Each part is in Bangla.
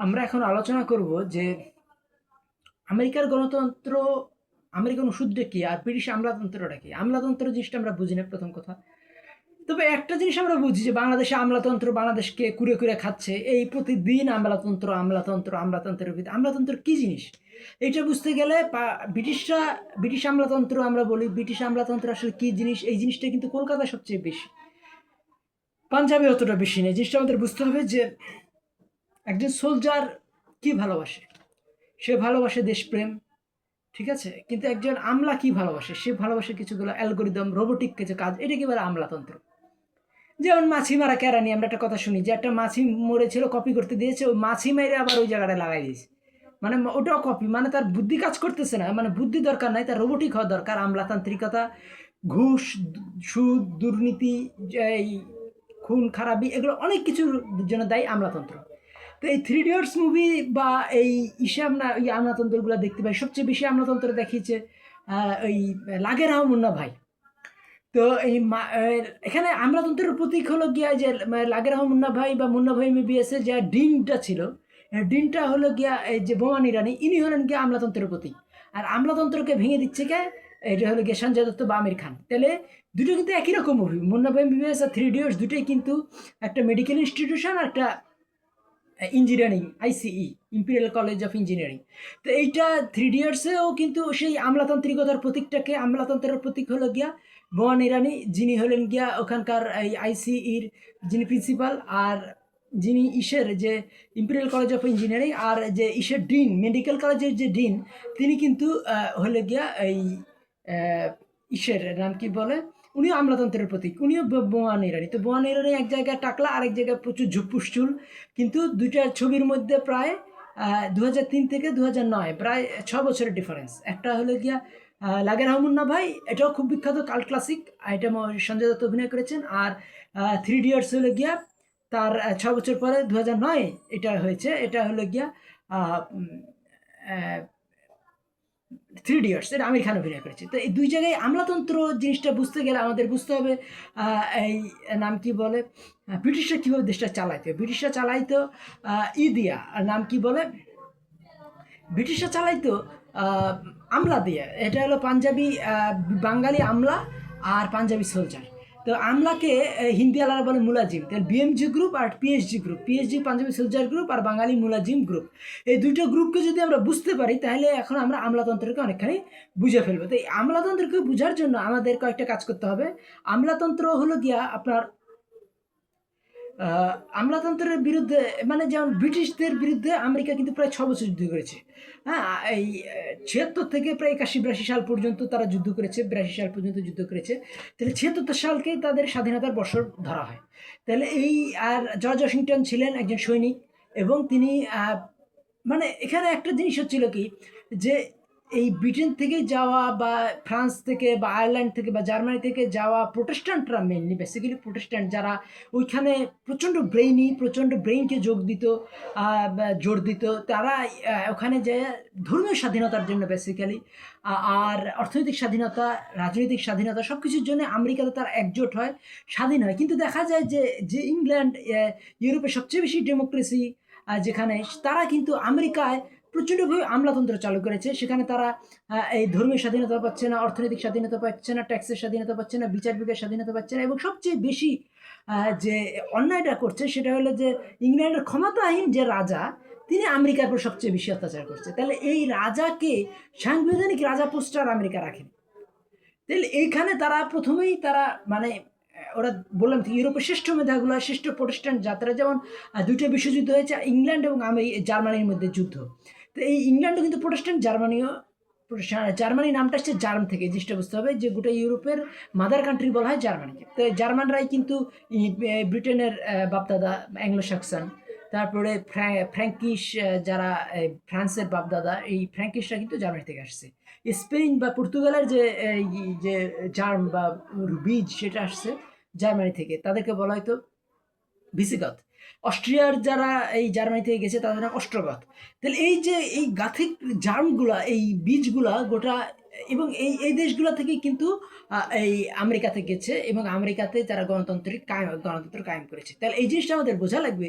আমরা এখন আলোচনা করব যে আমেরিকার গণতন্ত্র, আমেরিকান ওষুধটা কি আর ব্রিটিশ আমলাতন্ত্রটা কি। আমলাতন্ত্র জিনিসটা আমরা বুঝি না, প্রথম কথা। তবে একটা জিনিস আমরা বুঝি যে বাংলাদেশে আমলাতন্ত্র বাংলাদেশকে কুরে কুরে খাচ্ছে, এই প্রতিদিন আমলাতন্ত্র আমলাতন্ত্র আমলাতন্ত্রের ভিতরে। আমলাতন্ত্র কি জিনিস এইটা বুঝতে গেলে ব্রিটিশরা, ব্রিটিশ আমলাতন্ত্র আমরা বলি, ব্রিটিশ আমলাতন্ত্র আসলে কি জিনিস, এই জিনিসটা কিন্তু কলকাতায় সবচেয়ে বেশি, পাঞ্জাবে অতটা বেশি নেই। জিনিসটা আমাদের বুঝতে হবে যে একজন সোলজার কি ভালোবাসে, সে ভালোবাসে দেশপ্রেম, ঠিক আছে? কিন্তু একজন আমলা কি ভালোবাসে, সে ভালোবাসে কিছুগুলো অ্যালগোরিদম, রোবোটিক কিছু কাজ। এটা কি বলে আমলাতন্ত্র। যেমন মাছি মারা কেরানি, আমরা একটা কথা শুনি যে একটা মাছি মরেছিল, কপি করতে দিয়েছে, ওই মাছি মেরে আবার ওই জায়গাটা লাগাই দিয়েছে, মানে ওটাও কপি, মানে তার বুদ্ধি কাজ করতেছে না, মানে বুদ্ধি দরকার নাই, তার রোবোটিক হওয়া দরকার। আমলাতান্ত্রিকতা, ঘুষ, সুদ, দুর্নীতি, এই খুন খারাপি, এগুলো অনেক কিছুর জন্য দায়ী আমলাতন্ত্র। তো এই থ্রি ইডিয়টস মুভি বা এই ইসে আমরা ওই আমলাতন্ত্রগুলো দেখতে পাই। সবচেয়ে বেশি আমলাতন্ত্র দেখিয়েছে ওই লাগের রাও মুন্না ভাই। তো এই এখানে আমলাতন্ত্রের প্রতীক হলো গিয়া যে লাগের রাও মুন্না ভাই বা মুন্না ভাই এমবিবিএসের যে ডিনটা ছিল, ডিনটা হলো গিয়া এই যে বোমান ইরানি, ইনি হলেন গিয়া আমলাতন্ত্রের প্রতীক। আর আমলাতন্ত্রকে ভেঙে দিচ্ছে কে? এটা হলো গিয়ে সঞ্জয় দত্ত বা আমির খান। তাহলে দুটো কিন্তু একই রকম মুভি, মুন্না ভাই এমবিবিএস আর থ্রি ইডিয়টস, দুটোই কিন্তু একটা মেডিকেল ইনস্টিটিউশন, একটা engineering, ICE, imperial college of engineering. তো এইটা থ্রি ইডিয়টসেও কিন্তু সেই আমলাতান্ত্রিকতার প্রতীকটাকে, আমলাতন্ত্রের প্রতীক হলো গিয়া বোমান ইরানি, যিনি হলেন গিয়া ওখানকার এই আইসিইর যিনি প্রিন্সিপাল, আর যিনি ইসের যে ইম্পেরিয়াল কলেজ অফ ইঞ্জিনিয়ারিং আর যে ইসের ডিন, মেডিকেল কলেজের যে ডিন, তিনি কিন্তু হলে গিয়া এই ইসের নাম কি বলে, উনিও আমলাতন্ত্রের প্রতীক, উনিও বোমান ইরানি। তো বোমান ইরানি এক জায়গায় টাকলা, আরেক জায়গায় প্রচুর ঝুপুস চুল, কিন্তু দুইটার ছবির মধ্যে প্রায় 2003 থেকে 2009, প্রায় 6 বছরের ডিফারেন্স। একটা হলো গিয়া লাগের হামুন্না ভাই, এটাও খুব বিখ্যাত কাল্ট ক্লাসিক, এটা সঞ্জয় দত্ত অভিনয় করেছেন। আর থ্রি ইডিয়টস হলো গিয়া তার 6 বছর পরে 2009 এটা হয়েছে, এটা হলো গিয়া থ্রি ইডিয়টস, এটা আমির খান অভিনয় করেছে। তো এই দুই জায়গায় আমলাতন্ত্র জিনিসটা বুঝতে গেলে আমাদের বুঝতে হবে এই নাম কি বলে, ব্রিটিশরা কীভাবে দেশটা চালাইতো। ব্রিটিশরা চালাইতো দিয়া, আর নাম কি বলে, ব্রিটিশরা চালাইতো আহ, আমলা দিয়ে। এটা হলো পাঞ্জাবি, বাঙালি আমলা আর পাঞ্জাবি সোলজার। তো আমলাকে হিন্দি আলাদা বলে মুলাজিম। তাহলে বিএমজি গ্রুপ আর পিএইচজি গ্রুপ, পিএইচজি পাঞ্জাবি সোলজার গ্রুপ আর বাঙালি মুলাজিম গ্রুপ, এই দুইটা গ্রুপকে যদি আমরা বুঝতে পারি তাহলে এখন আমরা আমলাতন্ত্রকে অনেকখানি বুঝে ফেলবো। তো এই আমলাতন্ত্রকে বোঝার জন্য আমাদের কয়েকটা কাজ করতে হবে। আমলাতন্ত্র হলো গিয়া আপনার আমলাতন্ত্রের বিরুদ্ধে, মানে যেমন ব্রিটিশদের বিরুদ্ধে আমেরিকা কিন্তু প্রায় 6 বছর যুদ্ধ করেছে। হ্যাঁ, এই 76 থেকে প্রায় 81-82 সাল পর্যন্ত তারা যুদ্ধ করেছে, 82 সাল পর্যন্ত যুদ্ধ করেছে। তাহলে 76 সালকে তাদের স্বাধীনতার বছর ধরা হয়। তাহলে এই, আর জর্জ ওয়াশিংটন ছিলেন একজন সৈনিক, এবং তিনি মানে এখানে একটা জিনিস হচ্ছিল কি, যে এই ব্রিটেন থেকে যাওয়া বা ফ্রান্স থেকে বা আয়ারল্যান্ড থেকে বা জার্মানি থেকে যাওয়া প্রোটেস্ট্যান্টরা, মেনলি বেসিক্যালি প্রোটেস্ট্যান্ট যারা ওইখানে প্রচণ্ড ব্রেইনি, প্রচণ্ড ব্রেইনকে যোগ দিত, বা জোর দিত, তারা ওখানে যে ধর্মীয় স্বাধীনতার জন্য বেসিক্যালি, আর অর্থনৈতিক স্বাধীনতা, রাজনৈতিক স্বাধীনতা, সব কিছুর জন্য আমেরিকাতে তারা একজোট হয়, স্বাধীন হয়। কিন্তু দেখা যায় যে যে ইংল্যান্ড, ইউরোপে সবচেয়ে বেশি ডেমোক্রেসি যেখানে, তারা কিন্তু আমেরিকায় প্রচণ্ডভাবে আমলাতন্ত্র চালু করেছে। সেখানে তারা এই ধর্মীয় স্বাধীনতা পাচ্ছে না, অর্থনৈতিক স্বাধীনতা পাচ্ছে না, ট্যাক্সের স্বাধীনতা পাচ্ছে না, বিচার বিভাগের স্বাধীনতা পাচ্ছে না, এবং সবচেয়ে বেশি যে অন্যায়টা করছে সেটা হলো যে ইংল্যান্ডের ক্ষমতাহীন যে রাজা, তিনি আমেরিকার উপর সবচেয়ে বেশি অত্যাচার করছে। তাহলে এই রাজাকে সাংবিধানিক রাজা পোস্টার আমেরিকা রাখেন। তাহলে এইখানে তারা প্রথমেই তারা মানে ওরা, বললাম তো, ইউরোপের শ্রেষ্ঠ মেধাগুলো, শ্রেষ্ঠ প্রোটেস্ট্যান্ট যাত্রা, যেমন দুইটা বিশ্বযুদ্ধ হয়েছে ইংল্যান্ড এবং জার্মানির মধ্যে যুদ্ধ। তো এই ইংল্যান্ডও কিন্তু প্রোটেস্ট্যান্ট, জার্মানিও প্রোটেস্ট্যান্ট। জার্মানি নামটা আসছে জার্ম থেকে, জিনিসটা বুঝতে হবে যে গোটা ইউরোপের মাদার কান্ট্রি বলা হয় জার্মানিকে। তো জার্মানরাই কিন্তু ব্রিটেনের বাপদাদা, অ্যাংলো সাকসন। তারপরে ফ্র্যাঙ্কিশ, যারা ফ্রান্সের বাপদাদা, এই ফ্র্যাঙ্কিশরা কিন্তু জার্মানি থেকে আসছে। স্পেন বা পর্তুগালের যে যে জার্ম বা বীজ, সেটা আসছে জার্মানি থেকে, তাদেরকে বলা হয়তো ভিসিগত। অস্ট্রিয়ার যারা এই জার্মানি থেকে গেছে তাদের নাম অস্ট্রোগথ। তাহলে এই যে এই গাথিক জার্মগুলা, এই বীজগুলা গোটা এবং এই দেশগুলো থেকেই কিন্তু এই আমেরিকাতে গেছে এবং আমেরিকাতে তারা গণতন্ত্র কায়েম করেছে। তাহলে এই জিনিসটা আমাদের বোঝা লাগবে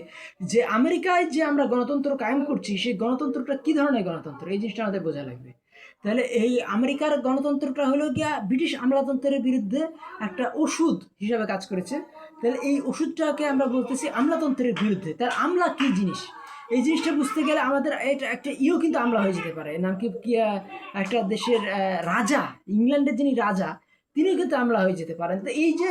যে আমেরিকায় যে আমরা গণতন্ত্র কায়েম করছি সেই গণতন্ত্রটা কী ধরনের গণতন্ত্র, এই জিনিসটা আমাদের বোঝা লাগবে। তাহলে এই আমেরিকার গণতন্ত্রটা হলো গিয়া ব্রিটিশ আমলাতন্ত্রের বিরুদ্ধে একটা ওষুধ হিসাবে কাজ করেছে। তাহলে এই ওষুধটাকে আমরা বলতেছি আমলাতন্ত্রের বিরুদ্ধে। তার আমলা কী জিনিস, এই জিনিসটা বুঝতে গেলে আমাদের এটা একটা কিন্তু আমলা হয়ে যেতে পারে, নাম কি একটা দেশের রাজা, ইংল্যান্ডের যিনি রাজা তিনি কিন্তু আমলা হয়ে যেতে পারেন। তো এই যে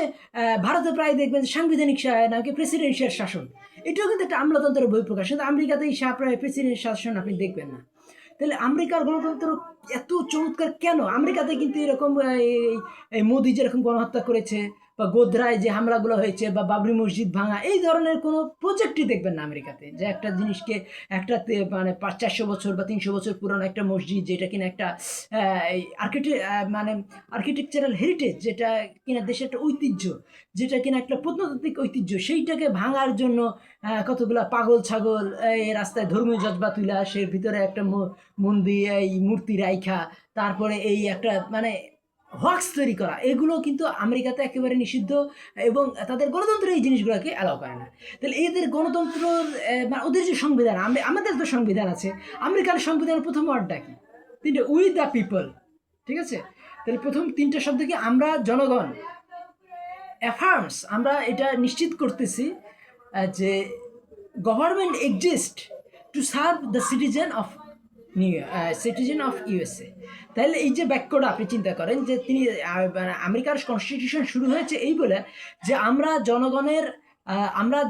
ভারতে প্রায় দেখবেন সাংবিধানিক নাকি প্রেসিডেন্সিয়াল শাসন, এটাও কিন্তু একটা আমলাতন্ত্রের বহিঃপ্রকাশ, কিন্তু আমেরিকাতে এই প্রেসিডেন্ট শাসন আপনি দেখবেন না। তাহলে আমেরিকার গণতন্ত্র এত চমৎকার কেন? আমেরিকাতে কিন্তু এরকম এই মোদি যেরকম গণহত্যা করেছে বা গোধরায় যে হামলাগুলো হয়েছে বা বাবরি মসজিদ ভাঙা, এই ধরনের কোনো প্রজেক্টই দেখবেন না আমেরিকাতে, যে একটা জিনিসকে একটা মানে 400 বছর বা 300 বছর পুরানো একটা মসজিদ যেটা কিনা একটা মানে আর্কিটেকচারাল হেরিটেজ, যেটা কিনা দেশের একটা ঐতিহ্য, যেটা কিনা একটা প্রত্নতাত্ত্বিক ঐতিহ্য, সেইটাকে ভাঙার জন্য কতগুলা পাগল ছাগল এই রাস্তায় ধর্মীয় জজবা তুলা, সে ভিতরে একটা মন্দির এই মূর্তি রাইখা, তারপরে এই একটা মানে হোয়াক্স তৈরি করা, এগুলো কিন্তু আমেরিকাতে একেবারে নিষিদ্ধ এবং তাদের গণতন্ত্র এই জিনিসগুলোকে অ্যালাউ করে না। তাহলে এদের গণতন্ত্র মানে ওদের যে সংবিধান, আমাদের তো সংবিধান আছে, আমেরিকার সংবিধানের প্রথম ওয়ার্ডটা কি? তিনটে, উই দ্য পিপল, ঠিক আছে? তাহলে প্রথম তিনটা শব্দ কি? আমরা জনগণ, অ্যাফার্মস, আমরা এটা নিশ্চিত করতেছি যে government exist to serve the citizen of USA. তাহলে এই যে বাক্যটা আপনি চিন্তা করেন যে তিনি মানে আমেরিকার কনস্টিটিউশন শুরু হয়েছে এই বলে যে আমরা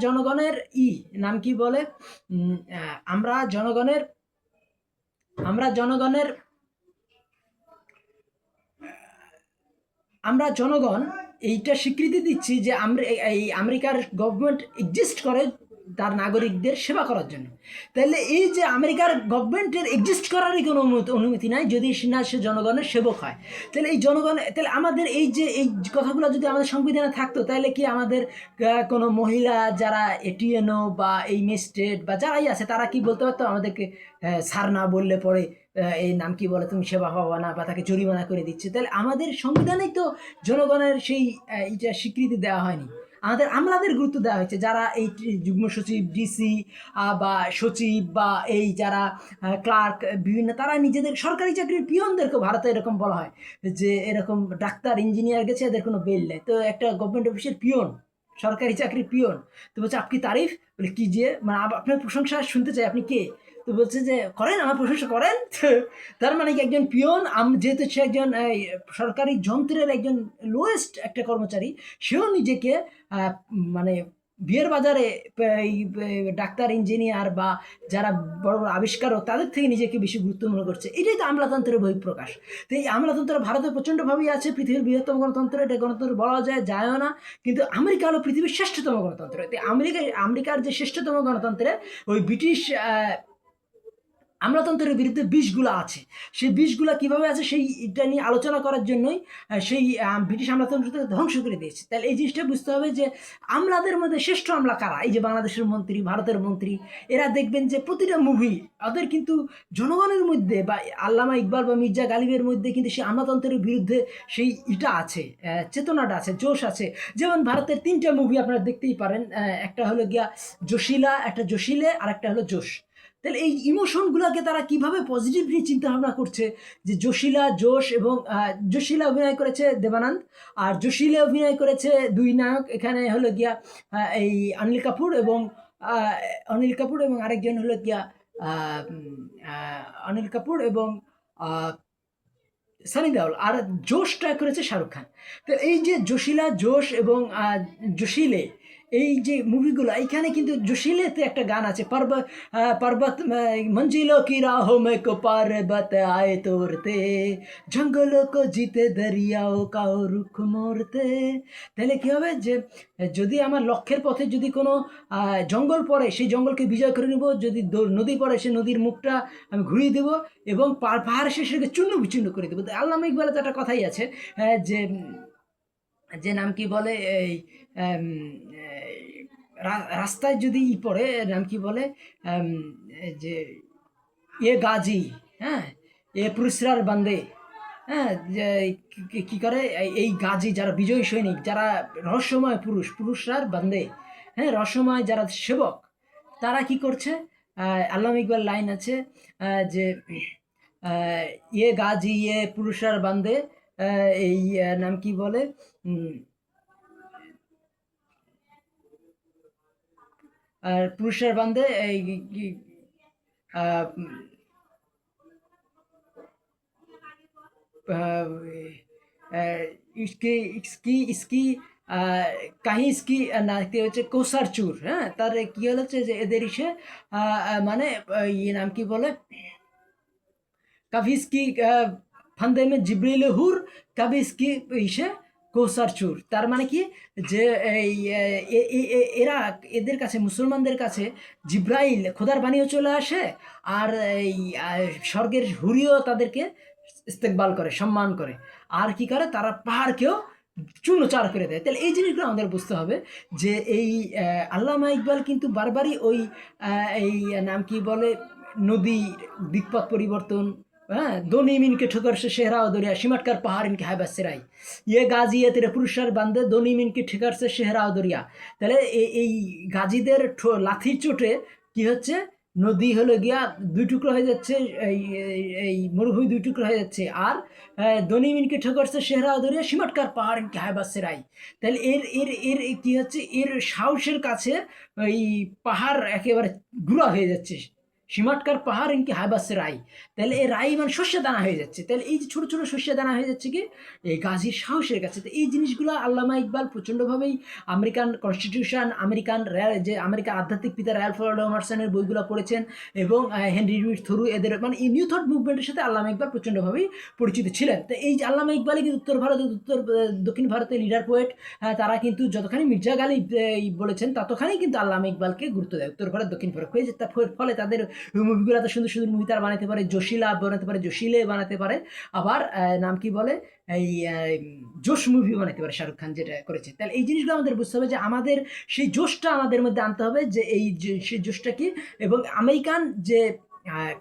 জনগণের নাম কি বলে, আমরা জনগণের আমরা জনগণ এইটা স্বীকৃতি দিচ্ছি যে আমরা এই আমেরিকার গভর্নমেন্ট এক্সিস্ট করে তার নাগরিকদের সেবা করার জন্য। তাহলে এই যে আমেরিকার গভর্নমেন্টের এক্সিস্ট করারই কোনো অনুমতি নাই যদি না সে জনগণের সেবক হয়। তাহলে এই জনগণ, তাহলে আমাদের এই যে এই কথাগুলো যদি আমাদের সংবিধানে থাকতো, তাহলে কি আমাদের কোনো মহিলা যারা এটিএনও বা এই ম্যাজিস্ট্রেট বা যারাই আছে তারা কি বলতে পারতো আমাদেরকে স্যার না বললে পরে এই নাম কি বলে তুমি সেবা পাবা না, বা তাকে জরিমানা করে দিচ্ছে? তাহলে আমাদের সংবিধানেই তো জনগণের সেই এইটা স্বীকৃতি দেওয়া হয়নি। আমাদের আমলাদের গুরুত্ব দেওয়া হয়েছে, যারা এই যুগ্ম সচিব, ডিসি বা সচিব বা এই যারা ক্লার্ক বিভিন্ন, তারা নিজেদের সরকারি চাকরির পিয়নদেরকেও ভারতে এরকম বলা হয় যে এরকম ডাক্তার ইঞ্জিনিয়ার গেছে এদের কোনো বেল নেই, তো একটা গভর্নমেন্ট অফিসের পিয়ন, সরকারি চাকরির পিয়ন, তো বলছে আপনি তারিফ, বলে কি যে মানে আপনার প্রশংসা শুনতে চাই, আপনি কে? তো বলছে যে করেন, আমার প্রশংসা করেন। তার মানে কি একজন পিয়ন, যেহেতু সে একজন সরকারি যন্ত্রের একজন লোয়েস্ট একটা কর্মচারী, সেও নিজেকে মানে বিয়ের বাজারে ডাক্তার, ইঞ্জিনিয়ার বা যারা বড় বড় আবিষ্কারক তাদের থেকে নিজেকে বেশি গুরুত্ব মনে করছে। এটাই তো আমলাতন্ত্রের বহিঃপ্রকাশ। তো এই আমলাতন্ত্র ভারতে প্রচণ্ডভাবেই আছে, পৃথিবীর বৃহত্তম গণতন্ত্র, এটা গণতন্ত্র বলা যায়ও না, কিন্তু আমেরিকা হলো পৃথিবীর শ্রেষ্ঠতম গণতন্ত্র। আমেরিকার যে শ্রেষ্ঠতম গণতন্ত্রে ওই ব্রিটিশ আমলাতন্ত্রের বিরুদ্ধে বিষগুলো আছে, সেই বিষগুলো কীভাবে আছে সেইটা নিয়ে আলোচনা করার জন্যই সেই ব্রিটিশ আমলাতন্ত্রকে ধ্বংস করে দিয়েছে। তাহলে এই জিনিসটা বুঝতে হবে যে আমলাদের মধ্যে শ্রেষ্ঠ আমলা কারা। এই যে বাংলাদেশের মন্ত্রী, ভারতের মন্ত্রী, এরা দেখবেন যে প্রতিটা মুভি ওদের কিন্তু জনগণের মধ্যে বা আল্লামা ইকবাল বা মির্জা গালিবের মধ্যে কিন্তু সেই আমলাতন্ত্রের বিরুদ্ধে সেই আছে, চেতনাটা আছে, জোশ আছে। যেমন ভারতের 3টা মুভি আপনারা দেখতেই পারেন, একটা হলো গিয়া জোশিলা, একটা জোশিলে, আর একটা হলো জোশ। তাহলে এই ইমোশনগুলোকে তারা কিভাবে পজিটিভলি চিন্তা ভাবনা করছে যে জোশিলা, জোশ এবং জোশিলা অভিনয় করেছে দেবানন্দ, আর জোশিলে অভিনয় করেছে দুই নায়ক, এখানে হলো গিয়া এই অনিল কাপুর এবং আরেকজন হলো গিয়া অনিল কাপুর এবং সানি দেওল, আর জোশটা করেছে শাহরুখ খান। তো এই যে জোশিলা, জোশ এবং জোশিলে, এই যে মুভিগুলো, এইখানে কিন্তু জোশিলেতে একটা গান আছে, পর্বত মঞ্জিলো কি রাহো মে কো পর্বত আয়ে তোরতে, জঙ্গলো কো জিতে দরিয়াও কাও রুখ মোরতে। তাহলে কী হবে যে যদি আমার লক্ষ্যের পথে যদি কোনো জঙ্গল পড়ে, সেই জঙ্গলকে বিজয় করে নেব, যদি নদী পড়ে সেই নদীর মুখটা আমি ঘুরিয়ে দেবো এবং পাহাড় শেষে চূর্ণ বিচূর্ণ করে দেবো। আল্লামা ইকবালের তো একটা কথাই আছে যে যে নাম কি বলে এই রাস্তায় যদি পড়ে, নাম কি বলে যে গাজী, হ্যাঁ, এ পুরস্কার বান্দে, হ্যাঁ, যে কি করে এই গাজী যারা বিজয়ী সৈনিক, যারা রহস্যময় পুরুষরা বান্দে, হ্যাঁ, রহস্যময় যারা সেবক, তারা কি করছে? আল্লামা ইকবাল লাইন আছে যে ইয়ে গাজী ইয়ে পুরুষার বান্দে, এই নাম কি বলে, উম, আর পুরুষার বান্দে এই আহ, इसके इसकी इसकी কাহি ইসকি না কি হচ্ছে কোসার চুর, হ্যাঁ, তার কি হচ্ছে যে এদের ইসে মানে ইয়ে নাম কি বলে, कभी इसकी ফান্দে মে জিব্রিল হুর, কবি इसकी ইসে কৌসার চুর। তার মানে কি যে এই এরা এদের কাছে মুসলমানদের কাছে জিব্রাইল খোদার বাণীও চলে আসে, আর এই স্বর্গের হুরিও তাদেরকে ইস্তেকবাল করে, সম্মান করে, আর কি করে তারা পাহাড়কেও চূর্ণচার করে দেয়। তাহলে এই জিনিসগুলো আমাদের বুঝতে হবে যে এই আল্লামা ইকবাল কিন্তু বারবারই ওই এই নাম কি বলে নদী দিকপথ পরিবর্তন, हाँ, दो नीम इनके ठोकर से शहरा दरिया सिमट कर पहाड़ इनके है बसराई, ये गाजी ये तेरे পুরুষার বান্ধে দো নিম ইনকে ঠেকার সে শেহরা দরিয়া। তাহলে এই গাজীদের লাঠির চোটে কি হচ্ছে, নদী হলো গিয়া দুই টুকরো হয়ে যাচ্ছে, এই এই মরুভূমি দুই টুকরো হয়ে যাচ্ছে, আর দনি মিনকে ঠোকর সে শেহরা দরিয়া সিমটকার পাহাড় ইনকে হায় বাসেরাই। তাহলে এর এর এর কি হচ্ছে, এর সাহসের কাছে এই পাহাড় একেবারে গুঁড়া হয়ে যাচ্ছে, সীমাটকার পাহাড় ইনকি হাইবাসে রাই। তাহলে এই রাই মানে শস্য দানা হয়ে যাচ্ছে। তাহলে এই যে ছোটো ছোটো শস্য দানা হয়ে যাচ্ছে কি এই গাজীর সাহসের কাছে। তো এই জিনিসগুলো আল্লামা ইকবাল প্রচণ্ডভাবেই আমেরিকান কনস্টিটিউশন, আমেরিকান যে আমেরিকার আধ্যাত্মিক পিতা র্যালফ ওয়াল্ডো এমারসনের বইগুলো পড়েছেন, এবং হেনরি লুইস থরু এদের মানে এই নিউ থট মুভমেন্টের সাথে আল্লামা ইকবাল প্রচণ্ডভাবেই পরিচিত ছিলেন। তো এই যে আল্লামা ইকবালই কিন্তু উত্তর ভারত, দক্ষিণ ভারতের লিডার পোয়েট, তারা কিন্তু যতখানি মির্জা গালিব বলেছেন ততখানি কিন্তু আল্লামা ইকবালকে গুরুত্ব দেয় উত্তর ভারত দক্ষিণ ভারত হয়ে, তার ফলে তাদের মুভিগুলো এত সুন্দর সুন্দর মুভি তারা বানাতে পারে, জোশিলা বানাতে পারে, জোশিলে বানাতে পারে, আবার নাম কি বলে এই জোশ মুভি বানাতে পারে শাহরুখ খান যেটা করেছে। তাহলে এই জিনিসগুলো আমাদের বুঝতে হবে যে আমাদের সেই জোশটা আমাদের মধ্যে আনতে হবে, যে এই সেই জোশটা কি, এবং আমেরিকান যে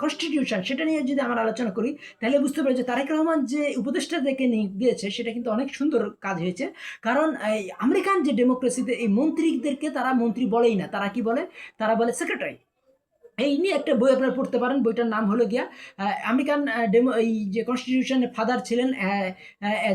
কনস্টিটিউশন সেটা নিয়ে যদি আমরা আলোচনা করি তাহলে বুঝতে পারি যে তারেক রহমান যে উপদেষ্টা দেখে নিয়ে দিয়েছে সেটা কিন্তু অনেক সুন্দর কাজ হয়েছে। কারণ এই আমেরিকান যে ডেমোক্রেসিতে এই মন্ত্রীদেরকে তারা মন্ত্রী বলেই না, তারা কি বলে, তারা বলে সেক্রেটারি। এই নিয়ে একটা বই আপনারা পড়তে পারেন, বইটার নাম হলো গিয়া আমেরিকান ডেমো, এই যে কনস্টিটিউশনের ফাদার ছিলেন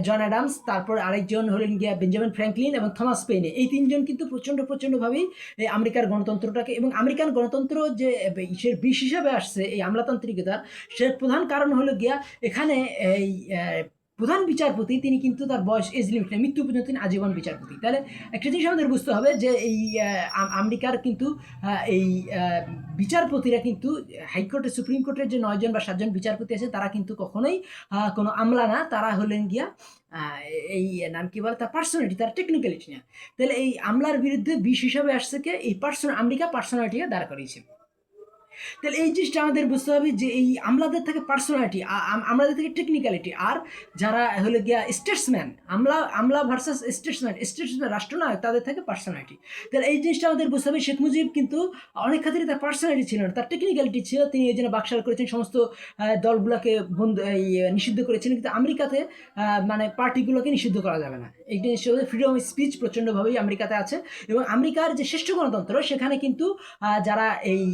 জন অ্যাডামস, তারপর আরেকজন হলেন গিয়া বেঞ্জামিন ফ্র্যাঙ্কলিন এবং থমাস পেইনে। এই তিনজন কিন্তু প্রচণ্ডভাবেই এই আমেরিকার গণতন্ত্রটাকে এবং আমেরিকান গণতন্ত্র যে ইসের বিষ হিসাবে আসছে এই আমলাতান্ত্রিকতার, সে প্রধান কারণ হলো গিয়া এখানে এই প্রধান বিচারপতি তিনি কিন্তু তার বয়স এজ লিমিট নেই, মৃত্যু পর্যন্ত তিনি আজীবন বিচারপতি। তাহলে একটা জিনিস আমাদের বুঝতে হবে যে এই আমেরিকার কিন্তু এই বিচারপতিরা কিন্তু হাইকোর্টের সুপ্রিম কোর্টের যে 9 জন বা 7 জন বিচারপতি আছে তারা কিন্তু কখনোই কোনো আমলা না, তারা হলেন গিয়া এই নাম কি বলে তার পার্সোনালিটি, তার টেকনিক্যালিটি না। তাহলে এই আমলার বিরুদ্ধে বিষ হিসাবে আসছে কে, এই আমেরিকা পার্সোনালিটিকে দাঁড় করিয়েছে। তাহলে এই জিনিসটা আমাদের বুঝতে হবে যে এই আমলাদের থেকে পার্সোনালিটি, আমলাদের থেকে টেকনিক্যালিটি, আর যারা হলো গিয়া স্টেটসম্যান, আমলা ভার্সাস স্টেটসম্যান রাষ্ট্রনায়ক, তাদের থেকে পার্সোনালিটি। তাহলে এই জিনিসটা আমাদের বুঝতে হবে। শেখ মুজিব কিন্তু অনেক ক্ষেত্রে তার পার্সোনালিটি ছিল না, তার টেকনিক্যালিটি ছিল, তিনি এই জন্য বাকশাল করেছেন, সমস্ত দলগুলোকে নিষিদ্ধ করেছিলেন। কিন্তু আমেরিকাতে মানে পার্টিগুলোকে নিষিদ্ধ করা যাবে না, এই জিনিসটা ফ্রিডম অফ স্পিচ প্রচণ্ডভাবেই আমেরিকাতে আছে। এবং আমেরিকার যে শ্রেষ্ঠ গণতন্ত্র সেখানে কিন্তু যারা এই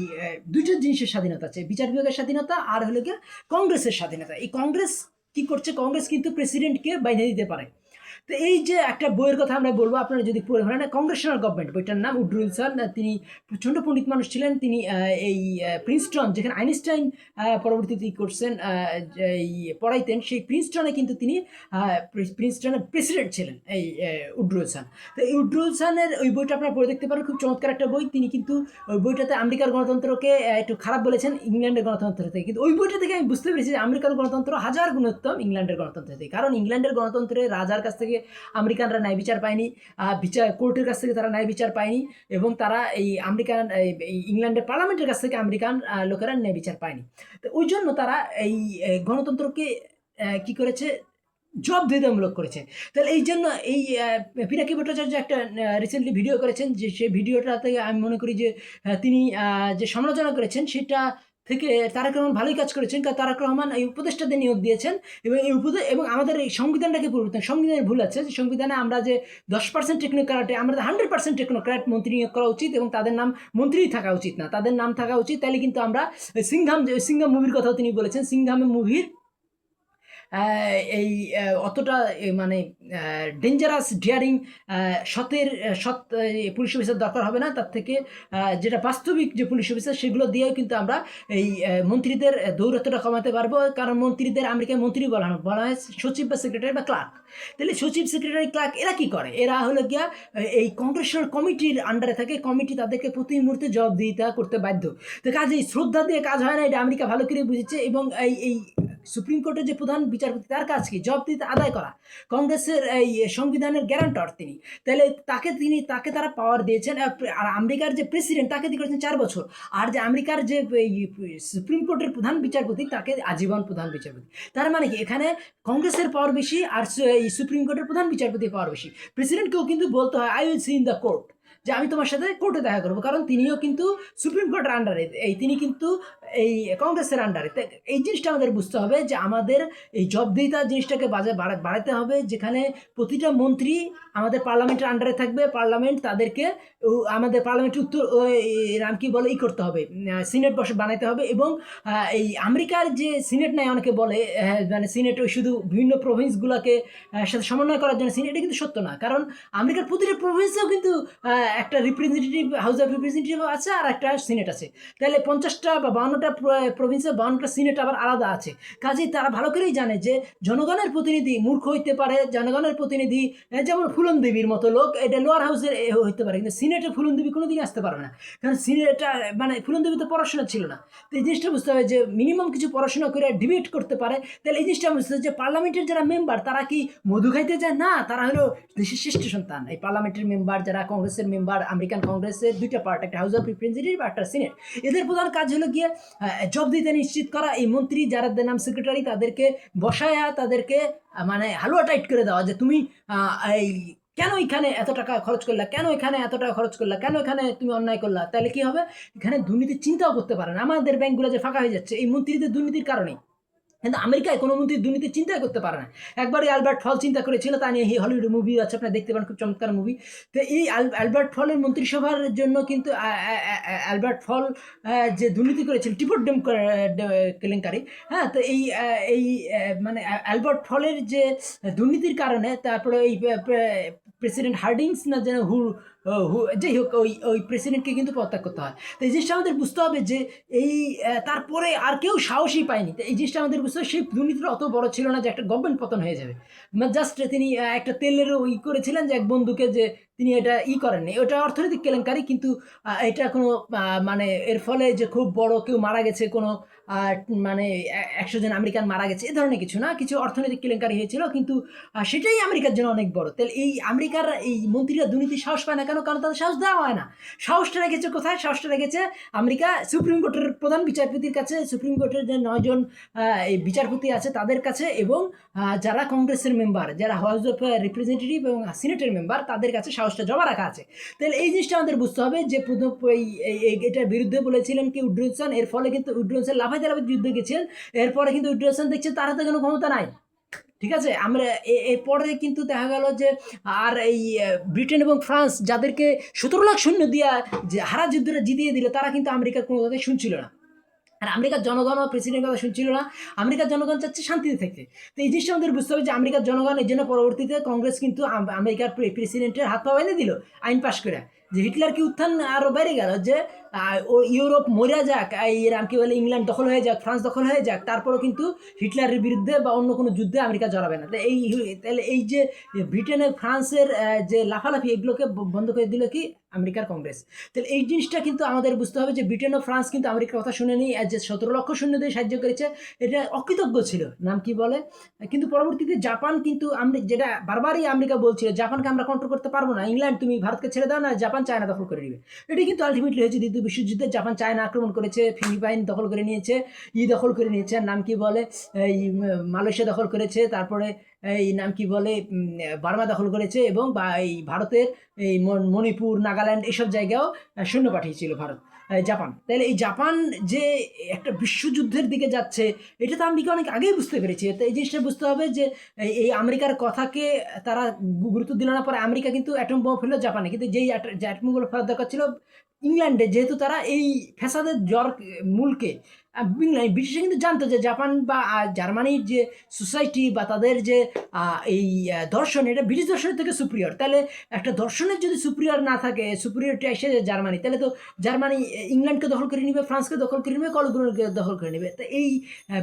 দুইটা জিনিসের স্বাধীনতা আছে, বিচার বিভাগের স্বাধীনতা আর হলো গিয়ে কংগ্রেসের স্বাধীনতা। এই কংগ্রেস কি করছে, কংগ্রেস কিন্তু প্রেসিডেন্টকে বাইরে দিতে পারে। তো এই যে একটা বইয়ের কথা আমরা বলবো, আপনারা যদি পড়ে ফেলেন, কংগ্রেশনাল গভর্নমেন্ট, বইটার নাম উড্রো উইলসন, তিনি প্রচণ্ড পণ্ডিত মানুষ ছিলেন। তিনি এই প্রিন্সটন, যেখানে আইনস্টাইন পরবর্তীতে করছেন এই পড়াইতেন, সেই প্রিন্সটনে কিন্তু তিনি প্রিন্সটনের প্রেসিডেন্ট ছিলেন এই উড্রো উইলসন। তো এই উড্রো উইলসনের ওই বইটা আপনারা পড়ে দেখতে পারেন, খুব চমৎকার একটা বই। তিনি কিন্তু ওই বইটাতে আমেরিকার গণতন্ত্রকে একটু খারাপ বলেছেন ইংল্যান্ডের গণতন্ত্র থেকে, কিন্তু ওই বইটা থেকে আমি বুঝতে পেরেছি যে আমেরিকার গণতন্ত্র হাজার গুণ উত্তম ইংল্যান্ডের গণতন্ত্র থেকে। কারণ ইংল্যান্ডের গণতন্ত্রে রাজার কাছ থেকে আমেরিকানরা ন্যায় বিচার পায়নি, কোর্টের কাছ থেকে তারা ন্যায় বিচার পায়নি, এবং তারা এই আমেরিকান এই ইংল্যান্ডের পার্লামেন্টের কাছ থেকে আমেরিকান লোকেরা ন্যায় বিচার পায়নি। তো ওই জন্য তারা এই গণতন্ত্রকে কি করেছে, জবাবদিহিতামূলক করেছে। তাহলে এই জন্য এই পিনাকি ভট্টাচার্য একটা রিসেন্টলি ভিডিও করেছেন, যে সেই ভিডিওটা থেকে আমি মনে করি যে তিনি যে সমালোচনা করেছেন সেটা থেকে তারেক রহমান ভালোই কাজ করেছেন, কারণ তারেক রহমান এই উপদেষ্টাদের নিয়োগ দিয়েছেন এবং এবং আমাদের এই সংবিধানটাকে পরিবর্তন, সংবিধানের ভুল আছে যে সংবিধানে আমরা যে 10% টেকনোক্র্যাটে, আমরা 100% টেকনোক্র্যাট মন্ত্রী নিয়োগ করা উচিত এবং তাদের নাম মন্ত্রীই থাকা উচিত না, তাদের নাম থাকা উচিত। তাহলে কিন্তু আমরা সিংঘাম মুভির কথাও তিনি বলেছেন, সিংঘাম মুভির এই অতটা মানে ডেঞ্জারাস ডিয়ারিং সৎ পুলিশ অফিসার দরকার হবে না, তার থেকে যেটা বাস্তবিক যে পুলিশ অফিসার সেগুলো দিয়েও কিন্তু আমরা এই মন্ত্রীদের দৌরত্বটা কমাতে পারবো। কারণ মন্ত্রীদের আমেরিকায় মন্ত্রী বলা হয় সচিব বা সেক্রেটারি বা ক্লার্ক। তাহলে সচিব, সেক্রেটারি, ক্লার্ক এরা কি করে? এরা হলো গিয়া এই কংগ্রেশনাল কমিটির আন্ডারে থাকে, কমিটি তাদেরকে প্রতি মুহূর্তে জবাবদিহিতা করতে বাধ্য। তো কাজেই শ্রদ্ধা দিয়ে কাজ হয় না, এটা আমেরিকা ভালো করে বুঝেছে। এবং এই সুপ্রিম কোর্টের যে প্রধান বিচারপতি তার কাজ কি? জবাবদিহিতা আদায় করা। কংগ্রেসের এই সংবিধানের গ্যারান্টর তিনি, তাহলে তাকে তারা পাওয়ার দিয়েছেন। আর আমেরিকার যে প্রেসিডেন্ট তাকে দিয়ে করেছেন 4 বছর, আর যে আমেরিকার যে সুপ্রিম কোর্টের প্রধান বিচারপতি তাকে আজীবন প্রধান বিচারপতি। তার মানে কি এখানে কংগ্রেসের পাওয়ার বেশি আর এই সুপ্রিম কোর্টের প্রধান বিচারপতির পাওয়ার বেশি। প্রেসিডেন্টকেও কিন্তু বলতে হয় I will see in the court, যে আমি তোমার সাথে কোর্টে দেখা করবো, কারণ তিনিও কিন্তু সুপ্রিম কোর্টের আন্ডারে, তিনি কিন্তু এই কংগ্রেসের আন্ডারে। এই জিনিসটা আমাদের বুঝতে হবে যে আমাদের এই জবাবদিহিতা জিনিসটাকে বাড়াতে হবে, যেখানে প্রতিটা মন্ত্রী আমাদের পার্লামেন্টের আন্ডারে থাকবে, পার্লামেন্ট তাদেরকে আমাদের পার্লামেন্টের উত্তর নাম কি বলে করতে হবে, সিনেট বানাইতে হবে। এবং এই আমেরিকার যে সিনেট নাই, অনেকে বলে মানে সিনেট ওই শুধু বিভিন্ন প্রভিন্সগুলোকে সাথে সমন্বয় করার জন্য সিনেট, এটা কিন্তু সত্য না। কারণ আমেরিকার প্রতিটা প্রভিন্সেও কিন্তু একটা রিপ্রেজেন্টেটিভ হাউস অফ রিপ্রেজেন্টেটিভ আছে আর একটা সিনেট আছে। তাহলে 50টা বা 52টা প্রভিন্সে 52টা সিনেট আবার আলাদা আছে। কাজেই তারা ভালো করেই জানে যে জনগণের প্রতিনিধি মূর্খ হইতে পারে, জনগণের প্রতিনিধি যেমন ফুলন দেবীর মতো লোক এটা লোয়ার হাউসের হইতে পারে, কিন্তু সিনেটে ফুলন দেবী কোনোদিন আসতে পারবে না, কারণ সিনেটটা মানে ফুলন দেবী তো পড়াশোনা ছিল না। তো এই জিনিসটা বুঝতে হবে যে মিনিমাম কিছু পড়াশোনা করে ডিবেট করতে পারে। তাহলে এই জিনিসটা বুঝতে হবে যে পার্লামেন্টের যারা মেম্বার তারা কি মধু খাইতে যায় না, তারা হলো দেশের শ্রেষ্ঠ সন্তান। এই পার্লামেন্টের মেম্বার যারা কংগ্রেসের মেম্বার, আমেরিকান কংগ্রেসের দুইটা পার্ট, একটা হাউস অফ রিপ্রেজেন্টেটিভ আর একটা সিনেট, এদের প্রধান কাজ হলো গিয়ে জবাবদিহিতা নিশ্চিত করা। এই মন্ত্রী যারা নাম সেক্রেটারি তাদেরকে বসায়া তাদেরকে মানে হালুয়া টাইট করে দেওয়া, যে তুমি এই কেন এখানে এত টাকা খরচ করলা, কেন এখানে এত টাকা খরচ করলা, কেন এখানে তুমি অন্যায় করলা। তাহলে কি হবে? এখানে দুর্নীতির চিন্তাও করতে পারে না। আমাদের ব্যাংকগুলো যে ফাঁকা হয়ে যাচ্ছে এই মন্ত্রীদের দুর্নীতির কারণেই, কিন্তু আমেরিকায় কোনো মন্ত্রী দুর্নীতির চিন্তাই করতে পারে না। একবারই অ্যালবার্ট ফল চিন্তা করেছিল, তা নিয়ে হলিউড মুভি আছে, আপনারা দেখতে পারেন, খুব চমৎকার মুভি। তো এই অ্যালবার্ট ফলের মন্ত্রিসভার জন্য কিন্তু অ্যালবার্ট ফল যে দুর্নীতি করেছিল টিপট ডেম কেলেঙ্কারি, হ্যাঁ, তো এই মানে অ্যালবার্ট ফলের যে দুর্নীতির কারণে তারপরে এই প্রেসিডেন্ট হার্ডিংস না যেন যাই হোক ওই প্রেসিডেন্টকে কিন্তু পদত্যাগ করতে হয়। তো এই জিনিসটা আমাদের বুঝতে হবে যে এই তারপরে আর কেউ সাহসই পায়নি। তো এই জিনিসটা আমাদের বুঝতে হবে সেই দুর্নীতিটা অত বড় ছিল না যে একটা গভর্নমেন্ট পতন হয়ে যাবে। জাস্ট তিনি একটা তেলের করেছিলেন যে এক বন্ধুকে, যে তিনি এটা করেননি, ওটা অর্থনৈতিক কেলেঙ্কারি, কিন্তু এটা কোনো মানে এর ফলে যে খুব বড় কেউ মারা গেছে, কোনো মানে 100 জন আমেরিকান মারা গেছে এ ধরনের কিছু না, কিছু অর্থনৈতিক কেলেঙ্কারি হয়েছিল, কিন্তু সেটাই আমেরিকার জন্য অনেক বড়। তাহলে এই আমেরিকার এই মন্ত্রীরা দুর্নীতি সাহস পায় না কেন? কারণ তাদের সাহস দেওয়া হয় না। সাহসটা রেখেছে কোথায়? সাহসটা রেখেছে আমেরিকা সুপ্রিম কোর্টের প্রধান বিচারপতির কাছে, সুপ্রিম কোর্টের যে 9 জন এই বিচারপতি আছে তাদের কাছে, এবং যারা কংগ্রেসের মেম্বার, যারা হাউস অফ রিপ্রেজেন্টেটিভ এবং সিনেটের মেম্বার, তাদের কাছে সাহসটা জমা রাখা আছে। তাহলে এই জিনিসটা আমাদের বুঝতে হবে যে প্রথম এটার বিরুদ্ধে বলেছিলেন কি উড্রো উইলসন, এর ফলে কিন্তু উড্রো উইলসন লাফাইতে যুদ্ধে গেছিলেন, এরপরে কিন্তু উড্রো উইলসন দেখছে তার হাতে কোনো ক্ষমতা নাই। ঠিক আছে, আমরা এরপরে কিন্তু দেখা গেল যে আর এই ব্রিটেন এবং ফ্রান্স যাদেরকে 17 লাখ সৈন্য দিয়া যে হারা যুদ্ধটা জিতিয়ে দিল, তারা কিন্তু আমেরিকার কোনো কথাই শুনছিল না। আর আমেরিকার জনগণ ও প্রেসিডেন্টের কথা শুনছিল না। আমেরিকার জনগণ চাচ্ছে শান্তিতে থাকতে। তো এই জিনিসটা আমাদের বুঝতে হবে যে আমেরিকার জনগণ এই জন্য পরবর্তীতে কংগ্রেস কিন্তু আমেরিকার প্রেসিডেন্টের হাত পা বেঁধে দিল আইন পাশ করে, যে হিটলার কি উত্থান আরও বেড়ে গেল, যে ও ইউরোপ মরিয়া যাক, এরাম কি বলে ইংল্যান্ড দখল হয়ে যাক, ফ্রান্স দখল হয়ে যাক, তারপরেও কিন্তু হিটলারের বিরুদ্ধে বা অন্য কোনো যুদ্ধে আমেরিকা জড়াবে না। তাহলে এই যে ব্রিটেনের ফ্রান্সের যে লাফালাফি এগুলোকে বন্ধ করে দিল কি আমেরিকার কংগ্রেস। তাহলে এই জিনিসটা কিন্তু আমাদের বুঝতে হবে যে ব্রিটেন ও ফ্রান্স কিন্তু আমেরিকার কথা শুনেনি, যে 17 লক্ষ সৈন্য দিয়ে সাহায্য করেছে এটা অকৃতজ্ঞ ছিল, নাম কি বলে। কিন্তু পরবর্তীতে জাপান কিন্তু যেটা বারবারই আমেরিকা বলছিল জাপানকে আমরা কন্ট্রোল করতে পারবো না, ইংল্যান্ড তুমি ভারতকে ছেড়ে দাও না, জাপান চায়না দখল করে নেবে। এটাই কিন্তু আলটিমেটলি হয়েছে দ্বিতীয় বিশ্বযুদ্ধে। জাপান চায়না আক্রমণ করেছে, ফিলিপাইন দখল করে নিয়েছে, দখল করে নিয়েছে, নাম কি বলে এই মালয়েশিয়া দখল করেছে, তারপরে এই নাম কি বলে বার্মা দখল করেছে, এবং বা এই ভারতের এই মণিপুর, নাগাল্যান্ড এসব জায়গাও সৈন্য পাঠিয়েছিল ভারত। জাপান। তাহলে এই জাপান যে একটা বিশ্বযুদ্ধের দিকে যাচ্ছে, এটা তো আমেরিকা অনেক আগেই বুঝতে পেরেছে। তো এই জিনিসটা বুঝতে হবে যে এই আমেরিকার কথাকে তারা গুরুত্ব দিল না। পরে আমেরিকা কিন্তু অ্যাটম বোমা ফেললো জাপানে, কিন্তু যেই যে অ্যাটমগুলো ফেলার দরকার ছিল ইংল্যান্ডে, যেহেতু তারা এই ফ্যাসাদের জ্বর মূলকে ব্রিটিশরা কিন্তু জানতো যে জাপান বা জার্মানির যে সোসাইটি বা তাদের যে এই দর্শন, এটা ব্রিটিশ দর্শনের থেকে সুপ্রিয়র। তাহলে একটা দর্শনের যদি সুপ্রিয়র না থাকে, সুপ্রিয়রিটি আসে জার্মানি, তাহলে তো জার্মানি ইংল্যান্ডকে দখল করে নিবে, ফ্রান্সকে দখল করে নিবে, কলগুলোকে দখল করে নেবে। তো এই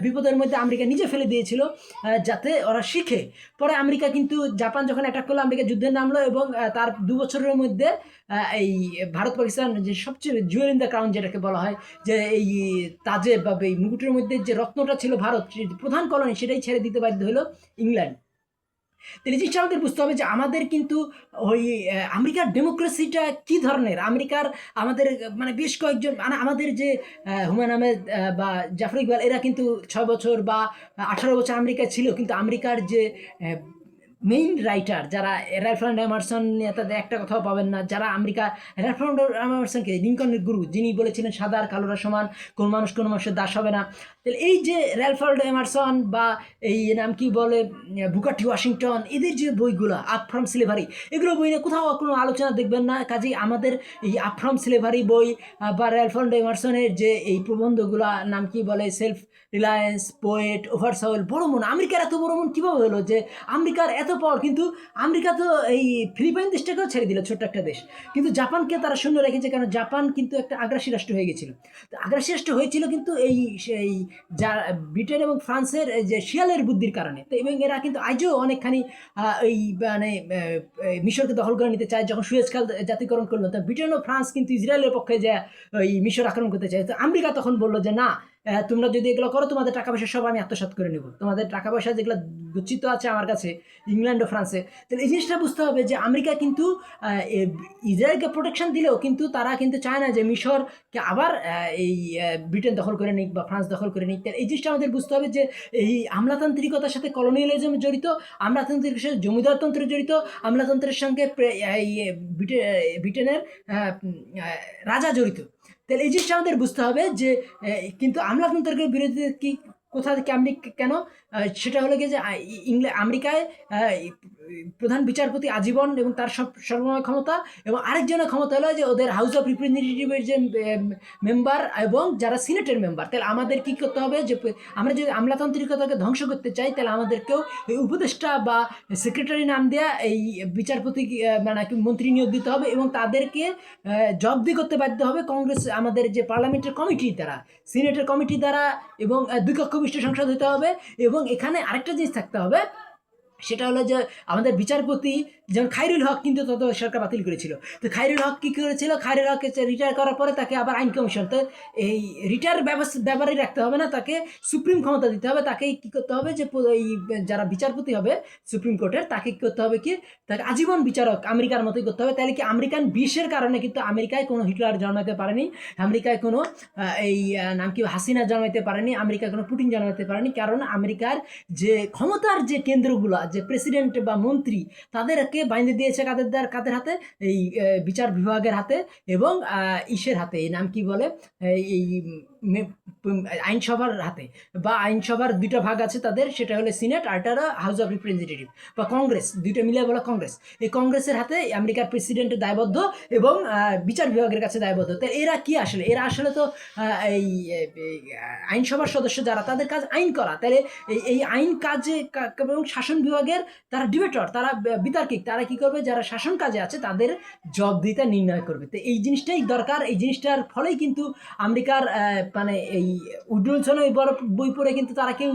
বিপদের মধ্যে আমেরিকা নিজে ফেলে দিয়েছিল, যাতে ওরা শিখে। পরে আমেরিকা কিন্তু জাপান যখন অ্যাটাক করলো, আমেরিকা যুদ্ধে নামলো, এবং তার 2 বছরের মধ্যে এই ভারত পাকিস্তান যে সবচেয়ে জুয়েল ইন দ্য ক্রাউন যেটাকে বলা হয়, যে এই তাজে বা এই মুকুটের মধ্যে যে রত্নটা ছিল ভারত, প্রধান কলোনি, সেটাই ছেড়ে দিতে বাধ্য হলো ইংল্যান্ড। তাহলে জিনিসটা আমাদের বুঝতে হবে যে আমাদের কিন্তু ওই আমেরিকার ডেমোক্রেসিটা কী ধরনের। আমেরিকার আমাদের মানে বেশ কয়েকজন, মানে আমাদের যে হুমায়ুন আহমেদ বা জাফর ইকবাল, এরা কিন্তু 6 বছর বা 18 বছর আমেরিকায় ছিল, কিন্তু আমেরিকার যে মেইন রাইটার যারা, র্যালফ ওয়াল্ডো এমারসন নিয়ে তাদের একটা কথাও পাবেন না। যারা আমেরিকা, র্যালফ ওয়াল্ডো এমারসনকে লিঙ্কনের গুরু, যিনি বলেছিলেন সাদা আর কালোরা সমান, কোন মানুষ কোনো মানুষের দাস হবে না। তাহলে এই যে র্যালফ ওয়াল্ডো এমারসন বা এই নাম কি বলে বুকার টি ওয়াশিংটন, এদের যে বইগুলো আপ ফ্রম স্লেভারি, এগুলো বই নিয়ে কোথাও কোনো আলোচনা দেখবেন না। কাজেই আমাদের এই আপ ফ্রম স্লেভারি বই বা র্যালফ ওয়াল্ডো এমারসনের যে এই প্রবন্ধগুলো, নাম কি বলে সেলফ রিলায়েন্স, পোয়েট, ওভারসল, বড় মন। আমেরিকার এত বড় মন কীভাবে হলো যে আমেরিকার এত পাওয়ার, কিন্তু আমেরিকা তো এই ফিলিপাইন দেশটাকেও ছেড়ে দিল, ছোট্ট একটা দেশ, কিন্তু জাপানকে তারা শূন্য রেখেছে, কারণ জাপান কিন্তু একটা আগ্রাসী রাষ্ট্র হয়ে গেছিল। তো আগ্রাসী রাষ্ট্র হয়েছিল কিন্তু এই সেই যা ব্রিটেন এবং ফ্রান্সের যে শিয়ালের বুদ্ধির কারণে। তো এবং এরা কিন্তু আজও অনেকখানি এই মানে মিশরকে দখল করে নিতে চায়। যখন সুয়েজ খাল জাতীয়করণ করলো, তো ব্রিটেন ও ফ্রান্স কিন্তু ইসরায়েলের পক্ষে যে ওই মিশর আক্রমণ করতে চায়। তো আমেরিকা তখন বললো যে না, তোমরা যদি এগুলো করো, তোমাদের টাকা পয়সা সব আমি আত্মসাৎ করে নেব, তোমাদের টাকা পয়সা যেগুলো গচ্ছিত আছে আমার কাছে ইংল্যান্ড ও ফ্রান্সে। তাহলে এই জিনিসটা বুঝতে হবে যে আমেরিকা কিন্তু ইসরায়েলকে প্রোটেকশন দিলেও কিন্তু তারা কিন্তু চায় না যে মিশরকে আবার এই ব্রিটেন দখল করে নিক বা ফ্রান্স দখল করে নিক। তাহলে এই জিনিসটা আমাদের বুঝতে হবে যে এই আমলাতান্ত্রিকতার সাথে কলোনিয়ালিজম জড়িত, আমলাতান্ত্রিকের সাথে জমিদারতন্ত্র জড়িত, আমলাতন্ত্রের সঙ্গে এই ব্রিটেনের রাজা জড়িত। তাহলে এই জিনিসটা আমাদের বুঝতে হবে যে কিন্তু আমলাতন্ত্রের বিরোধী কি কোথা থেকে কেন, সেটা হলো গিয়ে যে আমেরিকায় প্রধান বিচারপতি আজীবন এবং তার সর্বময় ক্ষমতা, এবং আরেকজনের ক্ষমতা হলো যে ওদের হাউস অফ রিপ্রেজেন্টেটিভের যে মেম্বার এবং যারা সিনেটের মেম্বার। তাহলে আমাদের কী করতে হবে, যে আমরা যদি আমলাতান্ত্রিকতাকে ধ্বংস করতে চাই, তাহলে আমাদেরকেও এই উপদেষ্টা বা সেক্রেটারি নাম দেওয়া এই বিচারপতি মানে মন্ত্রী নিয়োগ দিতে হবে, এবং তাদেরকে জবাবদিহি করতে বাধ্য হবে কংগ্রেস, আমাদের যে পার্লামেন্টের কমিটি দ্বারা, সিনেটের কমিটি দ্বারা, এবং 2 কক্ষ বিশিষ্ট সংসদ হতে হবে। এবং এখানে আরেকটা জিনিস থাকতে হবে, সেটা হলো যে আমাদের বিচারপতি যেমন খায়রুল হক কিন্তু তত সরকার বাতিল করেছিল। তো খায়রুল হক কী করেছিল, খায়রুল হক রিটায়ার করার পরে তাকে আবার আইন কমিশন, তো এই রিটায়ার ব্যাপারেই রাখতে হবে না, তাকে সুপ্রিম ক্ষমতা দিতে হবে। তাকে কী করতে হবে, যে এই যারা বিচারপতি হবে সুপ্রিম কোর্টের, তাকে কী করতে হবে, কি তাকে আজীবন বিচারক আমেরিকার মতোই করতে হবে। তাহলে কি আমেরিকান বিষের কারণে কিন্তু আমেরিকায় কোনো হিটলার জন্মাতে পারেনি, আমেরিকায় কোনো এই নাম কি হাসিনা জন্মাতে পারেনি, আমেরিকায় কোনো পুটিন জন্মাতে পারেনি, কারণ আমেরিকার যে ক্ষমতার যে কেন্দ্রগুলো, যে প্রেসিডেন্ট বা মন্ত্রী, তাদেরকে বাইন্ধে দিয়েছে কাদের হাতে, এই বিচার বিভাগের হাতে, এবং ইসের হাতে, এই নাম কি বলে এই আইনসভার হাতে, বা আইনসভার 2টা ভাগ আছে তাদের, সেটা হলো সিনেট আর এটা হাউস অফ রিপ্রেজেন্টেটিভ বা কংগ্রেস, 2টা মিলিয়ে বলা কংগ্রেস। এই কংগ্রেসের হাতে আমেরিকার প্রেসিডেন্ট দায়বদ্ধ এবং বিচার বিভাগের কাছে দায়বদ্ধ। তো এরা কি আসলে, এরা আসলে তো এই আইনসভার সদস্য যারা, তাদের কাজ আইন করা। তাহলে এই আইন কাজে এবং শাসন বিভাগের তারা ডিবেটর, তারা বিতার্কিক, তারা কি করবে, যারা শাসন কাজে আছে তাদের জবাবদিহিতা নির্ণয় করবে। তো এই জিনিসটাই দরকার। এই জিনিসটার ফলেই কিন্তু আমেরিকার মানে এই উড্রোলসন ওই বড় বই পড়ে কিন্তু তারা কেউ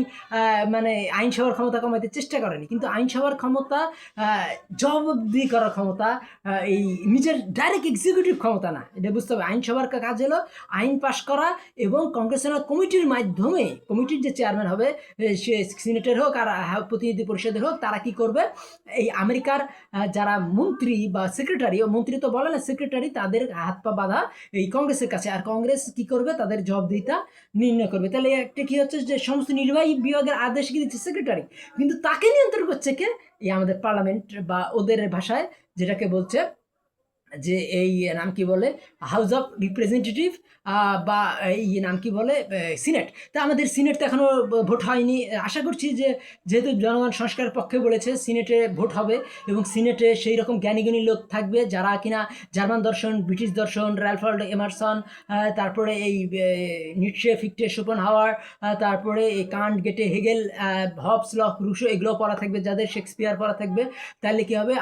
মানে আইনসভার ক্ষমতা কমাইতে চেষ্টা করেনি, কিন্তু আইনসভার ক্ষমতা জবাবদিহি করার ক্ষমতা, এই নিজের ডাইরেক্ট এক্সিকিউটিভ ক্ষমতা না, এটা বুঝতে হবে। আইনসভার কাজ হলো আইন পাশ করা, এবং কংগ্রেসনাল কমিটির মাধ্যমে, কমিটির যে চেয়ারম্যান হবে, সে সিনেটের হোক আর প্রতিনিধি পরিষদের হোক, তারা কি করবে, এই আমেরিকার যারা মন্ত্রী বা সেক্রেটারি, মন্ত্রী তো বলে না, সেক্রেটারি, তাদের হাত পা বাঁধা এই কংগ্রেসের কাছে, আর কংগ্রেস কি করবে, তাদের জবাবদিহিতা নির্ণয় করবে। তাহলে একটা কি হচ্ছে, যে সমস্ত নির্বাহী বিভাগের আদেশ কি দিচ্ছে সেক্রেটারি, কিন্তু তাকে নিয়ন্ত্রণ করছে কে, এই আমাদের পার্লামেন্ট, বা ওদের ভাষায় যেটাকে বলছে যে এই নাম কি বলে হাউস অফ রিপ্রেজেন্টেটিভ বা এই নাম কি বলে সিনেট। তা আমাদের সিনেট তো এখনও ভোট হয়নি। আশা করছি যে যেহেতু জনগণ সংস্কারের পক্ষে বলেছে, সিনেটে ভোট হবে এবং সিনেটে সেই রকম জ্ঞানী জ্ঞানী লোক থাকবে যারা কিনা জার্মান দর্শন, ব্রিটিশ দর্শন, র্যালফ ওয়াল্ডো এমারসন, তারপরে এই নিটশে, ফিক্টে, শোপেনহাওয়ার, তারপরে এই কান্ট, গেটে, হেগেল, হবস, লক, রুশো এগুলোও পড়া থাকবে, যাদের শেক্সপিয়ার পড়া থাকবে। তাহলে কি হবে,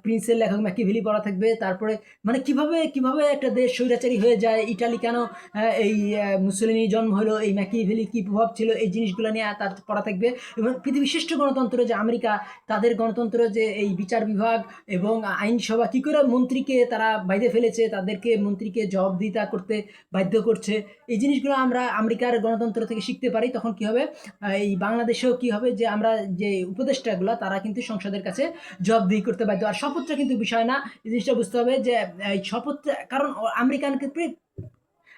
প্রিন্সের লেখক ম্যাকিভেলি পড়া থাকবে। তারপরে মানে কিভাবে কিভাবে একটা দেশ স্বৈরাচারী হয়ে যায়, ইটালি কেন এই মুসোলিনি জন্ম হলো, এই ম্যাকিভেলি কী প্রভাব ছিল, এই জিনিসগুলো নিয়ে তার পড়া থাকবে। এবং পৃথিবীর শ্রেষ্ঠ গণতন্ত্র যে আমেরিকা, তাদের গণতন্ত্র যে এই বিচার বিভাগ এবং আইনসভা কী করে মন্ত্রীকে তারা বাইরে ফেলেছে, তাদেরকে মন্ত্রীকে জবাবদিহিতা করতে বাধ্য করছে, এই জিনিসগুলো আমরা আমেরিকার গণতন্ত্র থেকে শিখতে পারি। তখন কি হবে, এই বাংলাদেশেও কি হবে যে আমরা যে উপদেষ্টাগুলো তারা কিন্তু সংসদের কাছে জবাবদিহি করতে বাধ্য। আর শপথটা কিন্তু বিষয় না, এই জিনিসটা বুঝতে হবে যে এই শপথটা, কারণ আমেরিকান ক্ষেত্রে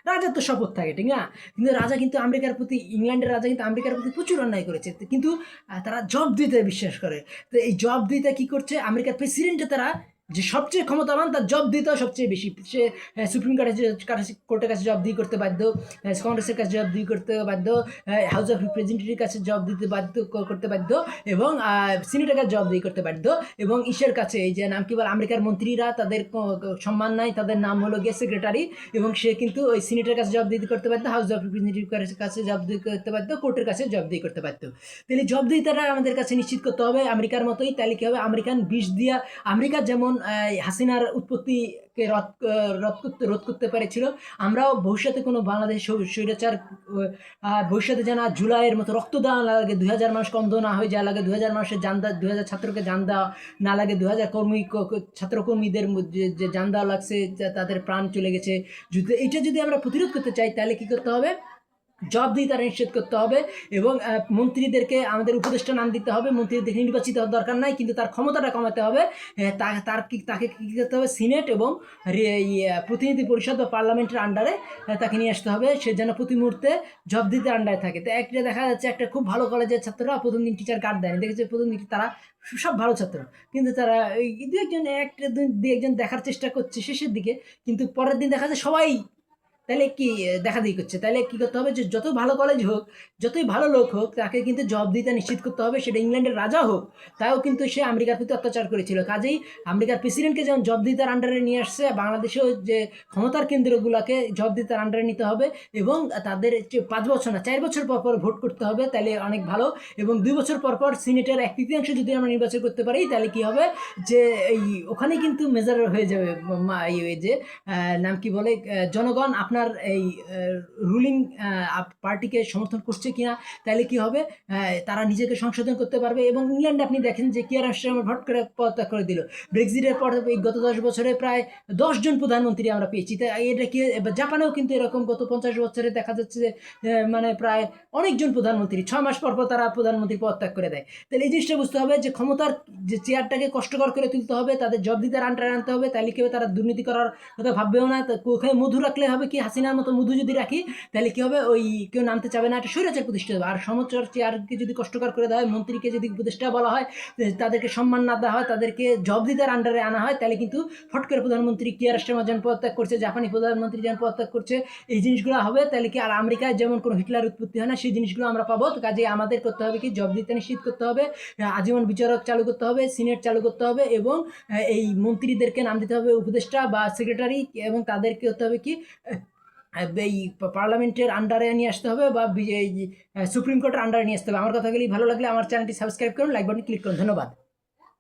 রাজার তো শপথ থাকে, ঠিক না? কিন্তু রাজা কিন্তু আমেরিকার প্রতি, ইংল্যান্ডের রাজা কিন্তু আমেরিকার প্রতি প্রচুর অন্যায় করেছে, কিন্তু তারা জবাবদিহিতায় বিশ্বাস করে। তো এই জবাবদিহিতা কী করছে, আমেরিকার প্রেসিডেন্টে তারা যে সবচেয়ে ক্ষমতাবান, তার জবাবদিহিতাও সবচেয়ে বেশি। সে সুপ্রিম কোর্টের কাছে জবাবদিহি করতে বাধ্য, কংগ্রেসের কাছে জবাবদিহি করতে বাধ্য, হাউস অফ রিপ্রেজেন্টেটিভের কাছে জবাবদিহি করতে বাধ্য, এবং সিনেটের কাছে জবাবদিহি করতে বাধ্য, এবং ইসের কাছে এই যে নাম কি বলে আমেরিকার মন্ত্রীরা, তাদের সম্মান নাই, তাদের নাম হলো গিয়ে সেক্রেটারি, এবং সে কিন্তু ওই সিনেটের কাছে জবাবদিহি করতে বাধ্য, হাউস অফ রিপ্রেজেন্টেটিভের কাছে জবাবদিহি করতে বাধ্য, কোর্টের কাছে জবাবদিহি করতে বাধ্য। তাহলে জবাবদিহিতাটা আমাদের কাছে নিশ্চিত করতে হবে আমেরিকার মতোই। তাহলে কী হবে, আমেরিকান বিষ দিয়া, আমেরিকা যেমন হাসিনার উৎপত্তিকে রোধ করতে পেরেছিল, আমরাও ভবিষ্যতে কোনো বাংলাদেশ স্বৈরাচার ভবিষ্যতে যেন জুলাইয়ের মতো রক্ত দেওয়া না লাগে, 2000 মানুষ অন্ধ না হয়ে যায় লাগে, 2000 মানুষের জান দেওয়া, 2000 ছাত্রকে জান দেওয়া না লাগে, 2000 ছাত্রকর্মীদের যে জান দেওয়া লাগছে, তাদের প্রাণ চলে গেছে যুদ্ধে। এইটা যদি আমরা প্রতিরোধ করতে চাই, তাহলে কী করতে হবে, জবাবদিহিতা নিশ্চিত করতে হবে। এবং মন্ত্রীদেরকে আমাদের উপদেষ্টা নাম দিতে হবে, মন্ত্রীদের নির্বাচিত হওয়ার দরকার নাই, কিন্তু তার ক্ষমতাটা কমাতে হবে। তাকে কী করতে হবে, সিনেট এবং প্রতিনিধি পরিষদ বা পার্লামেন্টের আন্ডারে তাকে নিয়ে আসতে হবে, সে যেন প্রতি মুহূর্তে জবাবদিহিতার আন্ডারে থাকে। তো একটা দেখা যাচ্ছে, একটা খুব ভালো কলেজের ছাত্ররা প্রথম দিন টিচার কার্ড দেয়নি, দেখেছে প্রথম দিন তারা সব ভালো ছাত্র, কিন্তু তারা দু একজন দু একজন দেখার চেষ্টা করছে শেষের দিকে, কিন্তু পরের দিন দেখা যায় সবাই তাহলে কি দেখাদেখি করছে। তাহলে কী করতে হবে, যে যত ভালো কলেজ হোক, যতই ভালো লোক হোক, তাকে কিন্তু জবাবদিহিতা নিশ্চিত করতে হবে। সেটা ইংল্যান্ডের রাজা হোক, তাও কিন্তু সে আমেরিকার প্রতি অত্যাচার করেছিল। কাজেই আমেরিকার প্রেসিডেন্টকে যেমন জবাবদিহিতার আন্ডারে নিয়ে আসছে, বাংলাদেশেও যে ক্ষমতার কেন্দ্রগুলোকে জবাবদিহিতার আন্ডারে নিতে হবে, এবং তাদের 5 বছর না 4 বছর পর পর ভোট করতে হবে, তাহলে অনেক ভালো। এবং 2 বছর পর পর সিনেটের 1/3 যদি আমরা নির্বাচন করতে পারি, তাহলে কি হবে, যে এই ওখানেই কিন্তু মেজর হয়ে যাবে যে নাম কি বলে জনগণ আপনার এই রুলিং পার্টিকে সমর্থন করছে কিনা। তাহলে কি হবে, তারা নিজেকে সংশোধন করতে পারবে। এবং ইংল্যান্ডে আপনি দেখেন যে কিয়ার স্টারমার ভট করে পদত্যাগ করে দিল। ব্রেক্সিটের পর এই গত 10 বছরে প্রায় 10 জন প্রধানমন্ত্রী আমরা পেয়েছি। তাই এটা কি, জাপানেও কিন্তু এরকম গত 50 বছরে দেখা যাচ্ছে যে মানে প্রায় অনেকজন প্রধানমন্ত্রী 6 মাস পর পর তারা প্রধানমন্ত্রী পদত্যাগ করে দেয়। তাহলে এই জিনিসটা বুঝতে হবে যে ক্ষমতার যে চেয়ারটাকে কষ্টকর করে তুলতে হবে, তাদের জবাবদিহিতার আন্ডারে আনতে হবে। তাহলে কি হবে, তারা দুর্নীতি করার কথা ভাববেও না। ওখানে মধু রাখলে হবে কি, হাসিনার মতো মধু যদি রাখি, তাহলে কি হবে, ওই কেউ নামতে চাবে না, একটা স্বৈরাচার প্রতিষ্ঠা হবে। আর সমাচার চেয়ারকে যদি কষ্টকর করে দেওয়া হয়, মন্ত্রীকে যদি উপদেষ্টা বলা হয়, তাদেরকে সম্মান না দেওয়া হয়, তাদেরকে জবাবদিহিতার আন্ডারে আনা হয়, তাহলে কিন্তু ফট করে প্রধানমন্ত্রী কিয়ার স্টারমার যেমন পদত্যাগ করছে, জাপানি প্রধানমন্ত্রী যেমন পদত্যাগ করছে, এই জিনিসগুলো হবে। তাহলে কি আর আমেরিকায় যেমন কোনো হিটলার উৎপত্তি হয় না, সেই জিনিসগুলো আমরা পাবো। তো কাজে আমাদের করতে হবে কি, জবাবদিহিতা নিশ্চিত করতে হবে, আজীবন বিচারক চালু করতে হবে, সিনেট চালু করতে হবে, এবং এই মন্ত্রীদেরকে নাম দিতে হবে উপদেষ্টা বা সেক্রেটারি, এবং তাদেরকে হতে হবে কি এই পার্লামেন্টের আন্ডারে নিয়ে আসতে হবে, বা এই সুপ্রিম কোর্টের আন্ডারে নিয়ে আসতে হবে। আমার কথাগুলি ভালো লাগলে আমার চ্যানেলটি সাবস্ক্রাইব করুন, লাইক বাটন ক্লিক করুন। ধন্যবাদ।